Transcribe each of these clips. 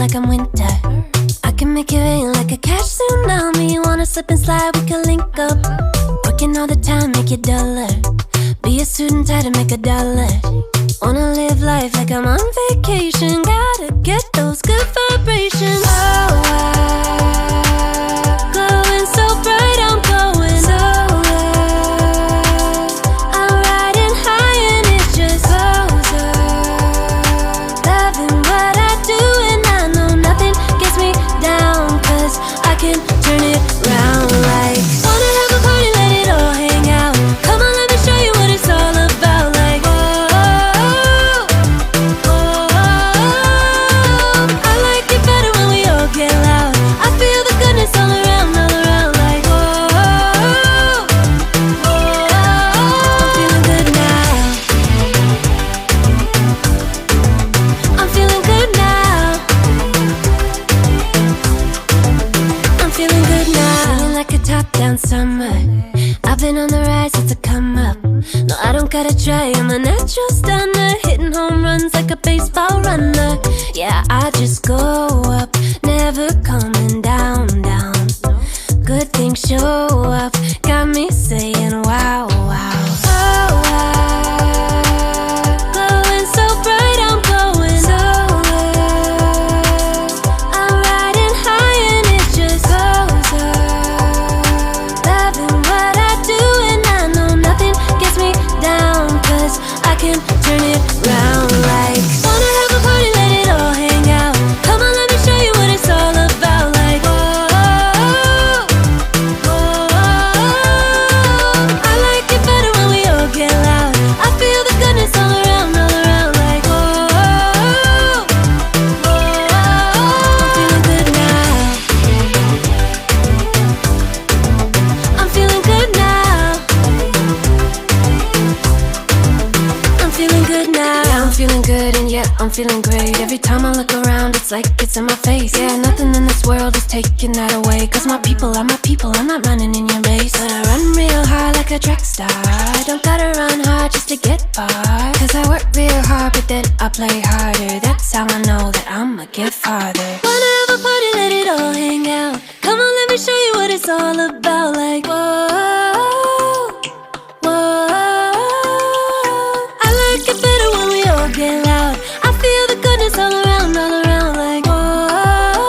like I'm winter. I can make it rain like a cash tsunami. Wanna slip and slide, we can link up. Working all the time, make it duller. Be a student, try to make $1. Wanna live life like I'm on vacation. Gotta get those good vibrations. Oh, glowing so bright, I'm going lower. I'm riding high and it just goes up. Loving what I do and I know nothing gets me down, 'cause I can turn it round like. Wanna have a party, let it all hang out. Come on, let me show you what it's all about. Like, whoa, I like it better when we all get loud. I feel the goodness all around, like, whoa, I'm feeling good now. I'm feeling good now. I'm feeling good now. Feeling like a top-down summer. I've been on the rise, it's a come up. No, I don't gotta try, I'm a natural stunner. Hitting home runs like a baseball runner. Yeah, I just go up, never coming down, down. Good things show up, got me saying wow, wow. Oh, glowing so bright, I'm going lower. I'm riding high and it just goes up. Loving what I do and I know nothing gets me down, 'cause I can turn it round like. Wanna have a party, let it all hang out. Come on, let me show you what it's all about. Like, whoa, I like it better when we all get loud. I feel the goodness all around, like, whoa, I'm feeling good now. I'm feeling good now. I'm feeling good now. Yeah, I'm feeling good and yeah, I'm feeling great. Every time I look around, it's like it's in my face. Yeah, nothing in this world is taking that away. 'Cause my people are my people, I'm not running in your race. But I run real hard like a track star. I don't gotta run hard just to get far. 'Cause I work real hard, but then I play harder. That's how I know that I'ma get farther. Wanna have a party, let it all hang out. Come on, let me show you what it's all about. Like, whoa, I like it better when we all get loud. I feel the goodness all around, like, whoa,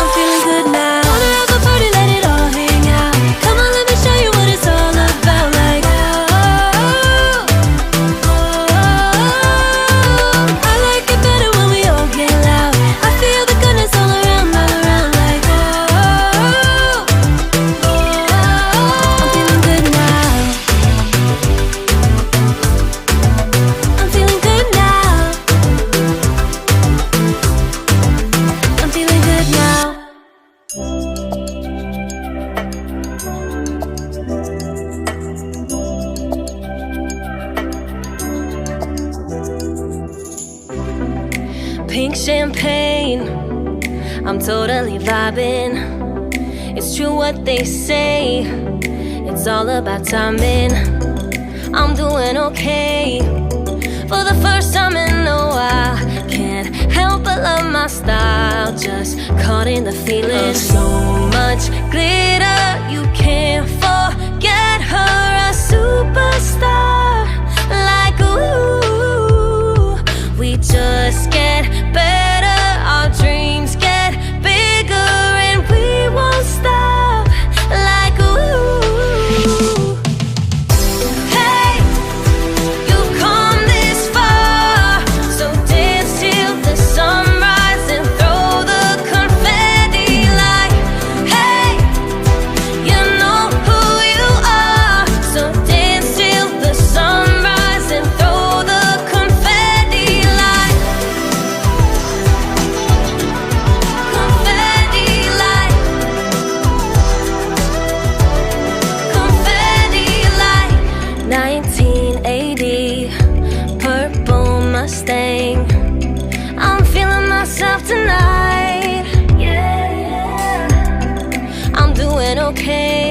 I'm feeling good now. Wanna have a party, let it all hang out. Come on, let me show you what it's all about. Like, I like it better when we all get loud. I feel the goodness all around, like, I'm feeling good now. I'm feeling good now. I'm feeling good now. Pink champagne, I'm totally vibing. It's true what they say, it's all about timing. I'm doing okay. For the first time in a while, can't help but love my style. Just caught in the feeling of so much glitter. You can't forget her, a superstar. Like, ooh, we just get better. Our dreams get bigger and we won't stop. Like, ooh, hey, you've come this far, so dance till the sunrise and throw the confetti. Like, hey, you know who you are, so dance till the sunrise and throw the confetti. Like, confetti, like, confetti, like. 1980, purple Mustang. I'm feeling myself tonight. Yeah, I'm doing okay.